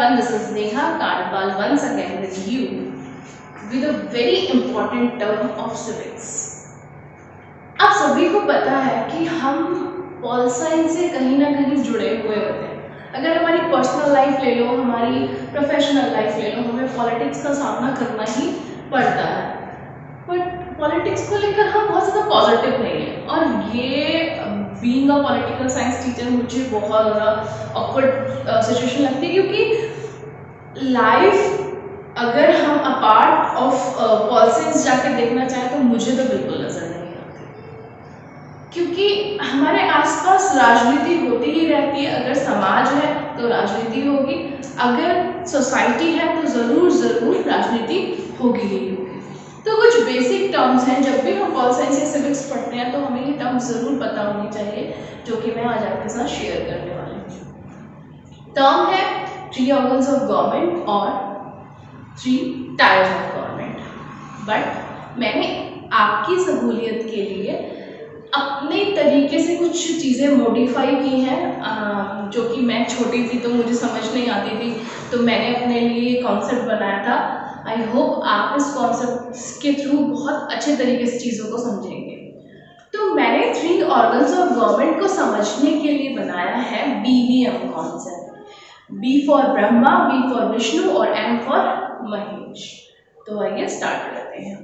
everyone, this is Neha Karpal once again with you with a very important term of civics. आप सभी को पता है कि हम पॉल साइंस से कहीं ना कहीं जुड़े हुए होते हैं। अगर हमारी पर्सनल लाइफ ले लो, हमारी प्रोफेशनल लाइफ ले लो, हमें पॉलिटिक्स का सामना करना ही पड़ता है। बट पॉलिटिक्स को लेकर हम बहुत ज़्यादा पॉजिटिव नहीं है, और ये being a political science teacher मुझे बहुत ज़्यादा ऑकवर्ड सिचुएशन लगती है, क्योंकि लाइफ अगर हम अपार्ट ऑफ पॉल साइंस जाके देखना चाहें तो मुझे तो बिल्कुल नजर नहीं आती, क्योंकि हमारे आसपास राजनीति होती ही रहती है। अगर समाज है तो राजनीति होगी, अगर सोसाइटी है तो ज़रूर राजनीति होगी ही होगी। तो कुछ बेसिक टर्म्स हैं, जब भी हम पॉल साइंस या सिविक्स पढ़ते हैं तो हमें ये टर्म्स ज़रूर पता होनी चाहिए, जो कि मैं आज आपके साथ शेयर करने वाली हूँ। टर्म है 3 ऑर्गन्स ऑफ गवर्नमेंट और 3 टायर्स ऑफ गवर्नमेंट। बट मैंने आपकी सहूलियत के लिए अपने तरीके से कुछ चीज़ें मॉडिफाई की हैं, जो कि मैं छोटी थी तो मुझे समझ नहीं आती थी, तो मैंने अपने लिए कॉन्सेप्ट बनाया था। आई होप आप इस कॉन्सेप्ट के थ्रू बहुत अच्छे तरीके से चीज़ों को समझेंगे। तो मैंने 3 ऑर्गन्स ऑफ गवर्नमेंट को समझने के लिए बनाया है BVM concept. B for Brahma, V for Vishnu और M फॉर महेश। तो आइए स्टार्ट करते हैं।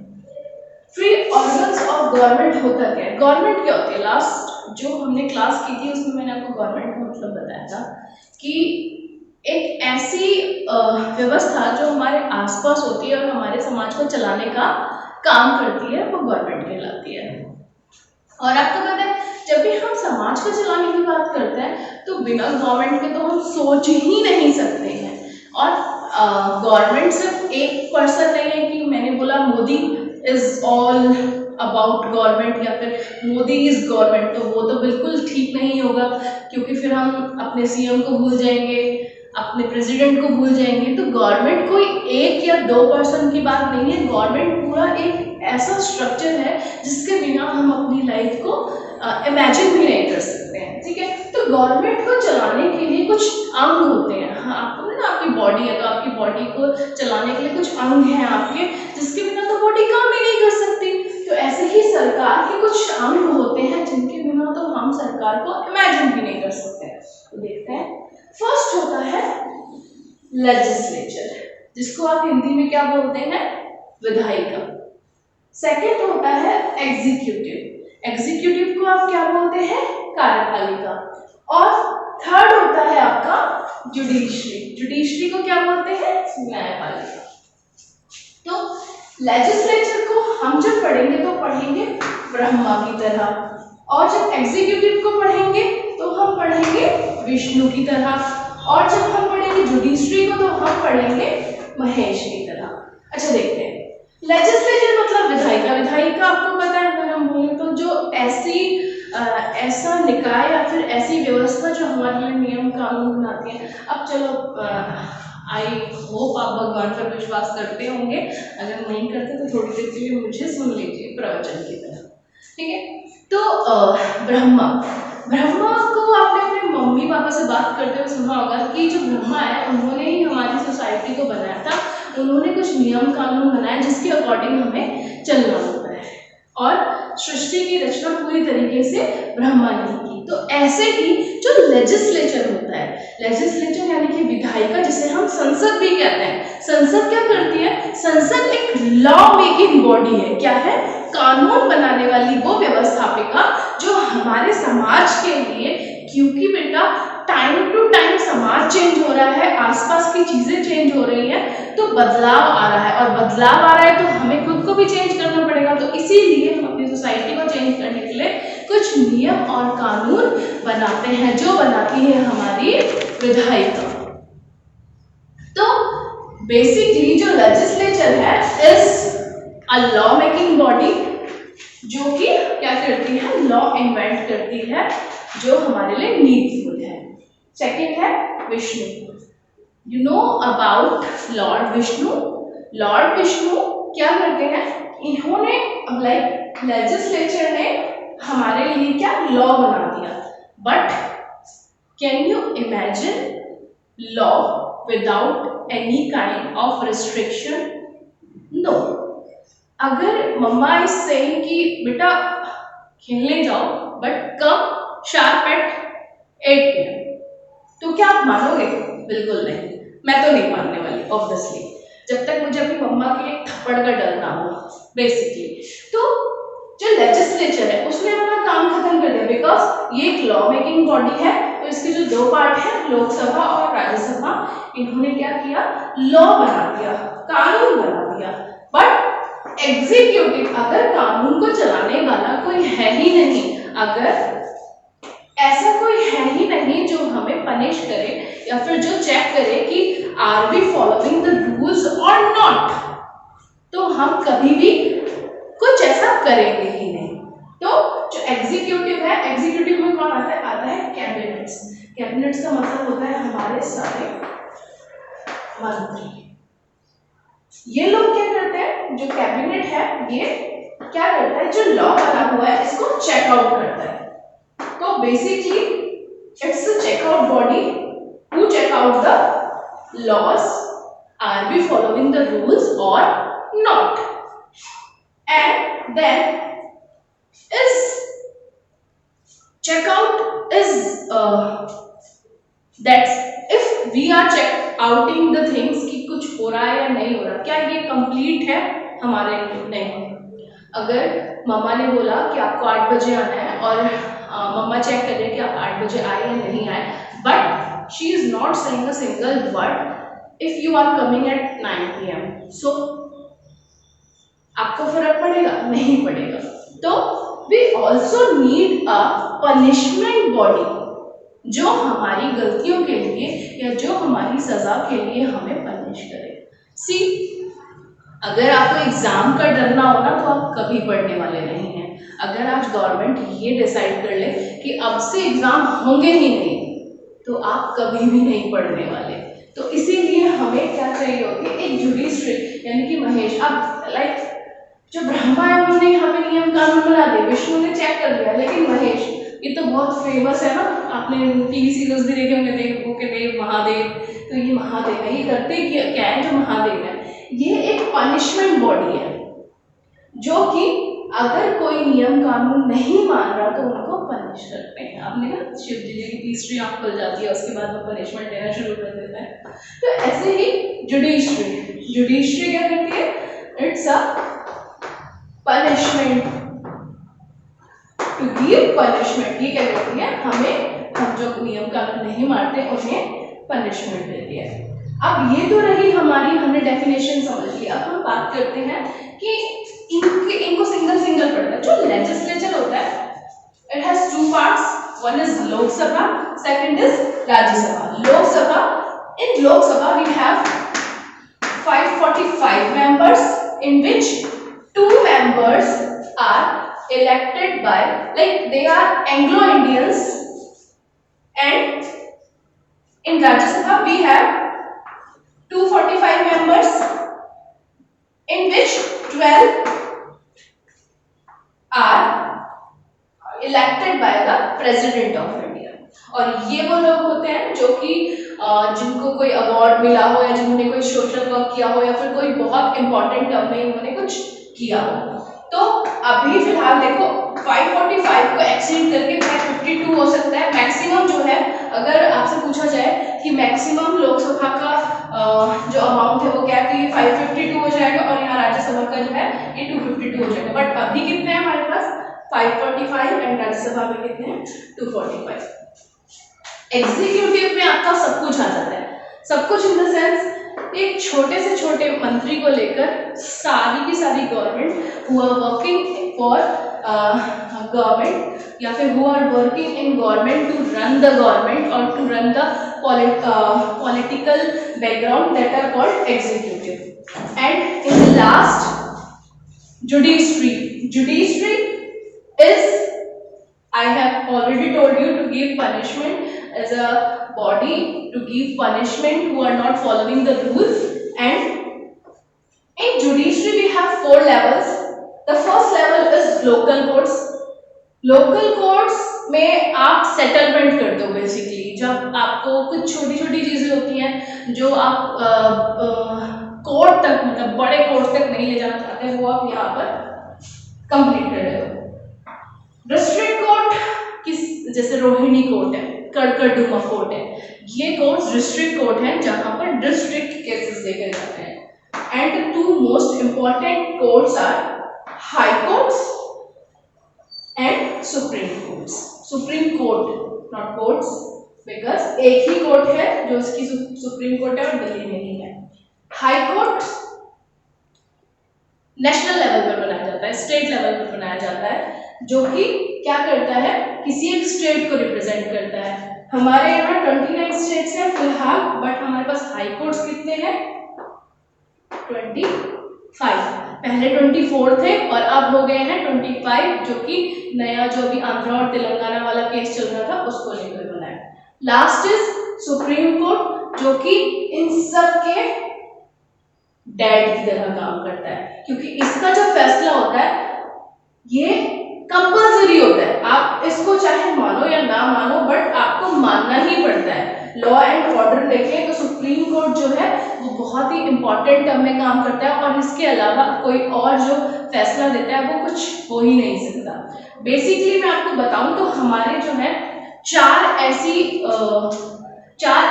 3 ऑर्गन्स ऑफ गवर्नमेंट होता क्या है? गवर्नमेंट क्या होती है? लास्ट जो हमने क्लास की थी उसमें मैंने आपको गवर्नमेंट का मतलब बताया था कि एक ऐसी व्यवस्था जो हमारे आसपास होती है और हमारे समाज को चलाने का काम करती है, वो गवर्नमेंट कहलाती है। और आपको पता है, जब भी हम समाज को चलाने की बात करते हैं तो बिना गवर्नमेंट के तो हम सोच ही नहीं सकते हैं। और गवर्नमेंट सिर्फ एक पर्सन नहीं है कि मैंने बोला Modi is all about government या फिर मोदी इज गवर्नमेंट, तो वो तो बिल्कुल ठीक नहीं होगा, क्योंकि फिर हम अपने CM को भूल जाएंगे, अपने प्रेसिडेंट को भूल जाएंगे। तो गवर्नमेंट कोई 1 या 2 पर्सन की बात नहीं है, गवर्नमेंट पूरा एक ऐसा स्ट्रक्चर है जिसके बिना हम अपनी लाइफ को इमेजिन भी नहीं कर सकते हैं। ठीक है, तो गवर्नमेंट को चलाने के लिए कुछ अंग होते हैं। हाँ, आपको ना आपकी बॉडी है, तो आपकी बॉडी को चलाने के लिए कुछ अंग हैं आपके, जिसके बिना तो बॉडी काम ही नहीं कर सकती। तो ऐसे ही सरकार के कुछ अंग होते हैं जिनके बिना तो हम सरकार को इमेजिन भी नहीं कर सकते। तो देखते हैं, फर्स्ट होता है लेजिस्लेचर, जिसको आप हिंदी में क्या बोलते हैं? विधायिका। सेकंड होता है एग्जीक्यूटिव, एग्जीक्यूटिव को आप क्या बोलते हैं? कार्यपालिका। और थर्ड होता है आपका जुडिशरी, जुडिशरी को क्या बोलते हैं? न्यायपालिका। तो लेजिस्लेचर को हम जब पढ़ेंगे तो पढ़ेंगे ब्रह्मा की तरह, और जब एग्जीक्यूटिव को पढ़ेंगे तो हम पढ़ेंगे विष्णु की तरह, और जब हम पढ़ेंगे जुडिशरी को तो हम पढ़ेंगे महेश की तरह। अच्छा, देखते हैं लेजिस्लेचर मतलब विधायिका। विधायिका आपको पता है, अगर हम बोले तो जो ऐसा निकाय या फिर ऐसी व्यवस्था जो हमारे लिए नियम कानून बनाती है। अब चलो, आई होप आप भगवान पर विश्वास करते होंगे, अगर नहीं करते तो थोड़ी देर के लिए मुझे सुन लीजिए प्रवचन की तरह। ठीक है, तो ब्रह्मा को आपने अपने मम्मी पापा से बात करते हुए सुना होगा कि जो ब्रह्मा है उन्होंने ही हमारी सोसाइटी को बनाया था, उन्होंने कुछ नियम कानून बनाए जिसके अकॉर्डिंग हमें चलना होता है, और सृष्टि की रचना पूरी तरीके से ब्रह्मा ने की। तो ऐसे ही जो लेजिस्लेचर होता है, लेजिस्लेचर यानी कि विधायिका, जिसे हम संसद भी कहते हैं। संसद क्या करती है? संसद एक लॉ मेकिंग बॉडी है। क्या है? कानून बनाने वाली वो व्यवस्थापिका जो हमारे समाज के लिए, क्योंकि बेटा टाइम टू टाइम समाज चेंज हो रहा है, आसपास की चीजें चेंज हो रही हैं, तो बदलाव आ रहा है, और बदलाव आ रहा है तो हमें खुद को भी चेंज करना पड़ेगा। तो इसीलिए हम अपनी सोसाइटी को चेंज करने के लिए कुछ नियम और कानून बनाते हैं, जो बनाती है हमारी विधायिका। तो बेसिकली जो लेजिस्लेचर है is a law making body, जो कि क्या करती है? लॉ इन्वेंट करती है, जो हमारे लिए नीडफुल है। सेकंड है Vishnu. You know about Lord Vishnu. Lord Vishnu क्या करते हैं? इन्होंने लाइक लेजिस्लेचर ने हमारे लिए क्या लॉ बना दिया। But can you imagine law without any kind of restriction? No. अगर मम्मा इज सेइंग कि बेटा खेलने जाओ but come sharp eight 8 PM, तो क्या आप मानोगे? बिल्कुल नहीं, मैं तो नहीं मानने वाली ऑब्वियसली, जब तक मुझे अपनी मम्मा के एक थप्पड़ का डर ना हो बेसिकली। तो जो लेजिस्लेचर है उसने अपना काम खत्म कर दिया, बिकॉज ये एक लॉ मेकिंग बॉडी है, तो इसके जो दो पार्ट है लोकसभा और राज्यसभा, इन्होंने क्या किया? लॉ बना दिया, कानून बना दिया। बट एग्जीक्यूटिव, अगर कानून को चलाने वाला कोई है ही नहीं, अगर ऐसा कोई है ही नहीं जो हमें पनिश करे या फिर जो चेक करे कि are we following the rules और नॉट, तो हम कभी भी कुछ ऐसा करेंगे ही नहीं। तो जो एग्जीक्यूटिव है, एग्जीक्यूटिव में कौन आता है? आता है कैबिनेट्स। कैबिनेट्स का मतलब होता है हमारे सारे मंत्री। ये लोग क्या करते हैं? जो कैबिनेट है ये क्या करता है? जो लॉ बना हुआ है इसको चेक आउट करता है। तो basically it's a checkout body who check out the laws, are we following the rules or not, and then is checkout is that if we are check outing the things कि कुछ हो रहा है या नहीं हो रहा, क्या ये कंप्लीट है हमारे लिए? नहीं। अगर मम्मा ने बोला कि आपको 8 बजे आना है और मम्मा चेक कर रहे हैं कि आप 8 बजे आए या नहीं आए, but she is not saying a single word if you are coming at 9 PM, so आपको फर्क पड़ेगा? नहीं पड़ेगा। तो we also need a punishment body जो हमारी गलतियों के लिए या जो हमारी सजा के लिए हमें पनिश करे। सी, अगर आपको एग्जाम का डर ना हो ना तो आप कभी पढ़ने वाले नहीं हैं। अगर आज गवर्नमेंट ये डिसाइड कर ले कि अब से एग्जाम होंगे ही नहीं, तो आप कभी भी नहीं पढ़ने वाले। तो इसीलिए हमें क्या चाहिए होगी? एक जुडिशरी, यानी कि महेश। अब लाइक जो ब्रह्मा है उन्होंने यहाँ पे नियम कानून बना दिए, विष्णु ने चेक कर दिया, लेकिन महेश ये तो बहुत फेमस है ना, आपने टीवी सीरियल्स भी देखे होंगे, देव के देव महादेव, तो ये महादेव है, ये करते क्या है? जो महादेव है ये एक पनिशमेंट बॉडी है, जो कि अगर कोई नियम कानून नहीं मान रहा तो उनको पनिश करते हैं। आपने ना शिव जी की तीसरी आंख खुल जाती है, उसके बाद वो पनिशमेंट देना शुरू कर देता है। तो ऐसे ही जुडिशरी क्या करती है? It's a punishment, to give punishment. ये क्या करती है? हमें, हम जो नियम कानून नहीं मानते उन्हें पनिशमेंट देती है। अब ये तो रही हमारी, हमने डेफिनेशन समझ लिया। अब हम बात करते हैं कि इनको सिंगल पढ़ना है। जो लेजिस्लेचर होता है it has two parts, one is Lok Sabha, second is Rajya Sabha. Lok Sabha, in Lok Sabha we have 545 members in which 2 members are elected by, like they are Anglo-Indians, and in Rajya Sabha we have 245 members in which 12 are elected by the President of India। और ये वो लोग होते हैं जो कि जिनको कोई अवार्ड मिला हो या जिन्होंने कोई सोशल वर्क किया हो या फिर कोई बहुत इंपॉर्टेंट टर्म में उन्होंने कुछ किया हो। तो अभी फिलहाल देखो 545 को एक्सीड करके 552 हो सकता है मैक्सिमम जो है। अगर आपसे पूछा जाए कि मैक्सिमम लोकसभा का जो अमाउंट है वो क्या है, 552 हो जाएगा और यहाँ राज्यसभा का जो है ये 252 हो जाएगा। बट अभी कितने हैं हमारे पास? 545 एंड राज्यसभा में कितने हैं? 245। एग्जीक्यूटिव में आपका सब कुछ आ जाता है, सब कुछ इन द सेंस एक छोटे से छोटे मंत्री को लेकर सारी की सारी government who are working for government या फिर who are working in government to run the government और to run the political background that are called executive. And in the last judiciary is, I have already told you, to give punishment as a body to give punishment who are not following the rules. And in judiciary we have 4 levels. The first level is local courts. Local courts में आप settlement करते हो basically. जब आपको कुछ छोटी छोटी चीज़ें होती हैं जो आप कोर्ट तक, मतलब बड़े कोर्ट तक नहीं ले जाना चाहते, वो आप यहाँ पर कंप्लीट कर रहे हो। डिस्ट्रिक्ट कोर्ट किस, जैसे रोहिणी कोर्ट है, कड़कड़डुमा कोर्ट है, ये कोर्ट डिस्ट्रिक्ट कोर्ट है जहाँ पर डिस्ट्रिक्ट केसेस देखे जाते हैं। And two most important courts are high courts and supreme courts. Supreme court not courts, because एक ही कोर्ट है जो उसकी सुप्रीम कोर्ट है और दिल्ली में ही है। हाई कोर्ट नेशनल लेवल पर बनाया जाता है, स्टेट लेवल पर बनाया जाता है, जो कि क्या करता है, किसी एक स्टेट को रिप्रेजेंट करता है। हमारे यहाँ 29 स्टेट्स हैं फिलहाल, बट हमारे पास हाई कोर्ट्स कितने हैं? 25। पहले 24 थे और अब हो गए हैं 25, जो कि नया जो भी आंध्रा और तेलंगाना वाला केस चल रहा था उसको लेकर बना है। लास्ट इज सुप्रीम कोर्ट, जो कि इन सब के डैड की तरह काम करता है, क्योंकि इसका जो फैसला होता है ये कंपल्सरी होता है। आप इसको चाहे मानो या ना मानो, बट आपको मानना ही पड़ता है। लॉ एंड ऑर्डर देखें तो सुप्रीम कोर्ट जो है वो बहुत ही इंपॉर्टेंट टर्म में काम करता है, और इसके अलावा कोई और जो फैसला देता है वो कुछ हो ही नहीं सकता। बेसिकली मैं आपको बताऊं तो हमारे जो है चार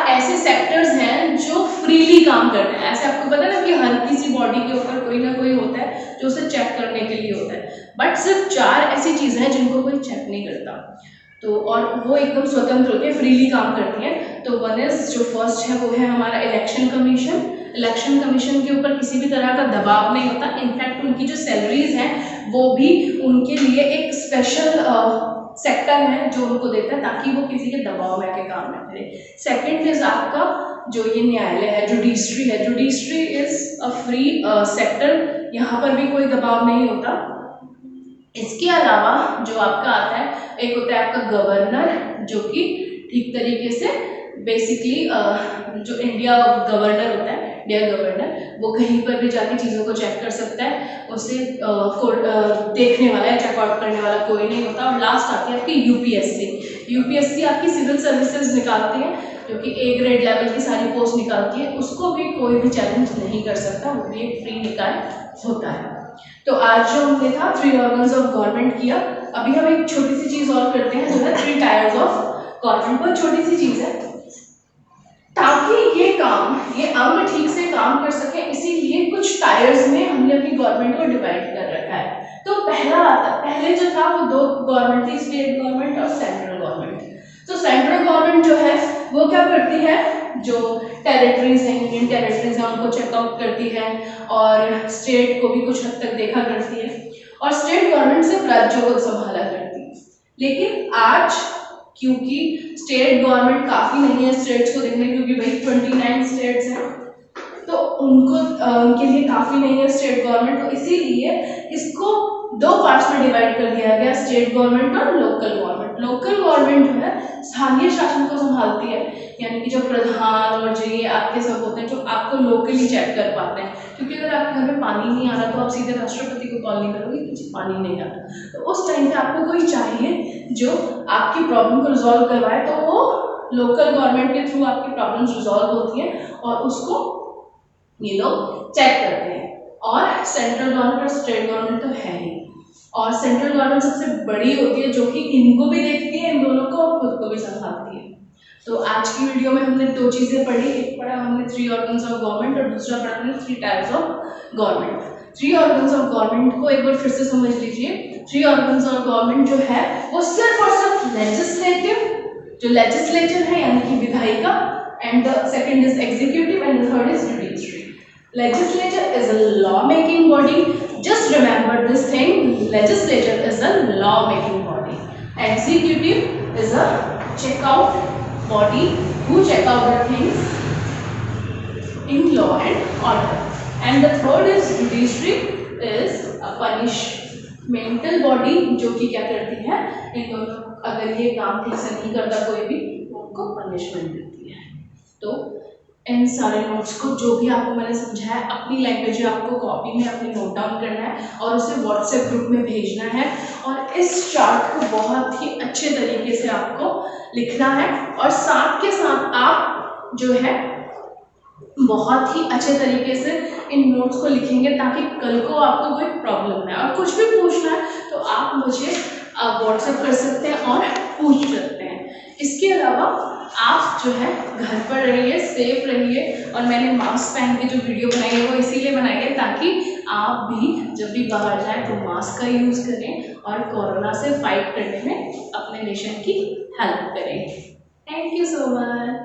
ऐसे सेक्टर्स हैं जो फ्रीली काम करते हैं। ऐसे आपको पता है ना कि हर किसी बॉडी के ऊपर कोई ना कोई होता है जो उसे चेक करने के लिए होता है, बट सिर्फ 4 ऐसी चीज़ें हैं जिनको कोई चेक नहीं करता, तो और वो एकदम स्वतंत्र होकर फ्रीली काम करती हैं। तो वन इज जो फर्स्ट है वो है हमारा इलेक्शन कमीशन। इलेक्शन कमीशन के ऊपर किसी भी तरह का दबाव नहीं होता, इनफैक्ट उनकी जो सैलरीज हैं वो भी उनके लिए एक स्पेशल सेक्टर है जो उनको देता है, ताकि वो किसी के दबाव में आके काम ना करे। सेकंड इज आपका जो ये न्यायालय है, जुडिशरी है। Judiciary is a free sector, यहाँ पर भी कोई दबाव नहीं होता। इसके अलावा जो आपका आता है, एक होता है आपका गवर्नर, जो कि ठीक तरीके से बेसिकली जो इंडिया गवर्नर होता है, इंडिया गवर्नर, वो कहीं पर भी जाके चीज़ों को चेक कर सकता है, उसे देखने वाला या चेकआउट करने वाला कोई नहीं होता। और लास्ट आती है आपकी यूपीएससी। यूपीएससी आपकी सिविल सर्विसेज निकालती है, जो कि ए ग्रेड लेवल की सारी पोस्ट निकालती है, उसको भी कोई भी चैलेंज नहीं कर सकता, वो भी एक फ्री निकाय होता है। तो आज जो हमने था 3 ऑर्गन्स ऑफ गवर्नमेंट किया, अभी हम एक छोटी सी चीज़ और करते हैं जो है 3 टायर्स ऑफ गवर्नमेंट। बहुत छोटी सी चीज़ है, ताकि ये अंग ठीक से काम कर सके, इसीलिए कुछ टायर्स में हमने अपनी गवर्नमेंट को डिवाइड कर रखा है। तो पहले जो था वो 2 गवर्नमेंट थी, स्टेट गवर्नमेंट और सेंट्रल गवर्नमेंट। तो सेंट्रल गवर्नमेंट जो है वो क्या करती है, जो टेरिटरीज हैं, यूनियन टेरिटरीज हैं, उनको चेकआउट करती है, और स्टेट को भी कुछ हद तक देखा करती है, और स्टेट गवर्नमेंट सिर्फ राज्यों को संभाला करती है। लेकिन आज क्योंकि स्टेट गवर्नमेंट काफ़ी नहीं है स्टेट्स को देखने, क्योंकि भाई 29 स्टेट्स हैं, तो उनके लिए काफ़ी नहीं है स्टेट गवर्नमेंट, तो इसीलिए इसको 2 पार्ट्स में डिवाइड कर दिया गया, स्टेट गवर्नमेंट और लोकल गवर्नमेंट। लोकल गवर्नमेंट जो है स्थानीय शासन को संभालती है, यानी कि जो प्रधान और जो ये आपके सब होते हैं जो आपको लोकली चेक कर पाते हैं, क्योंकि अगर आपके घर में पानी नहीं आ रहा तो आप सीधे राष्ट्रपति को कॉल नहीं करोगे कि पानी नहीं आ रहा, तो उस टाइम पे आपको कोई चाहिए जो आपकी प्रॉब्लम को रिजॉल्व करवाए, तो वो लोकल गवर्नमेंट के थ्रू आपकी प्रॉब्लम्स रिजॉल्व होती हैं और उसको ये लोग चेक करते हैं। और सेंट्रल गवर्नमेंट और स्टेट गवर्नमेंट तो है ही, और सेंट्रल गवर्नमेंट सबसे बड़ी होती है जो कि इनको भी देखती है, इन दोनों को, और खुद को भी संभालती है। तो आज की वीडियो में हमने 2 चीज़ें पढ़ी, एक पढ़ा हमने 3 ऑर्गन्स ऑफ गवर्नमेंट और दूसरा पढ़ा हमने 3 types of government. 3 organs of government को एक बार फिर से समझ लीजिए। 3 ऑर्गन्स ऑफ गवर्नमेंट जो है वो सिर्फ और सिर्फ लेजिस्लेटिव, जो लेजिस्लेचर है यानी कि विधायिका, and the second is executive and the third is judiciary. Legislature is a law-making body. Just remember this thing: legislature is a law-making body. Executive is a check-out body who check out the things in law and order. And the third is judiciary, is a punishmental body, जो कि क्या करती है, इन दोनों अगर ये काम ठीक से नहीं करता कोई भी, उनको पनिशमेंट देती है। तो इन सारे नोट्स को, जो भी आपको मैंने समझाया, अपनी लैंग्वेज में आपको कॉपी में अपने नोट डाउन करना है और उसे व्हाट्सएप ग्रुप में भेजना है। और इस चार्ट को बहुत ही अच्छे तरीके से आपको लिखना है और साथ के साथ आप जो है बहुत ही अच्छे तरीके से इन नोट्स को लिखेंगे ताकि कल को आपको कोई प्रॉब्लम ना और कुछ भी पूछना है तो आप मुझे व्हाट्सएप कर सकते हैं और पूछ सकते हैं। इसके अलावा आप जो है घर पर रहिए, सेफ रहिए। और मैंने मास्क पहन के जो वीडियो बनाई है वो इसीलिए बनाई है ताकि आप भी जब भी बाहर जाएं तो मास्क का यूज़ करें और कोरोना से फाइट करने में अपने नेशन की हेल्प करें। Thank you so much.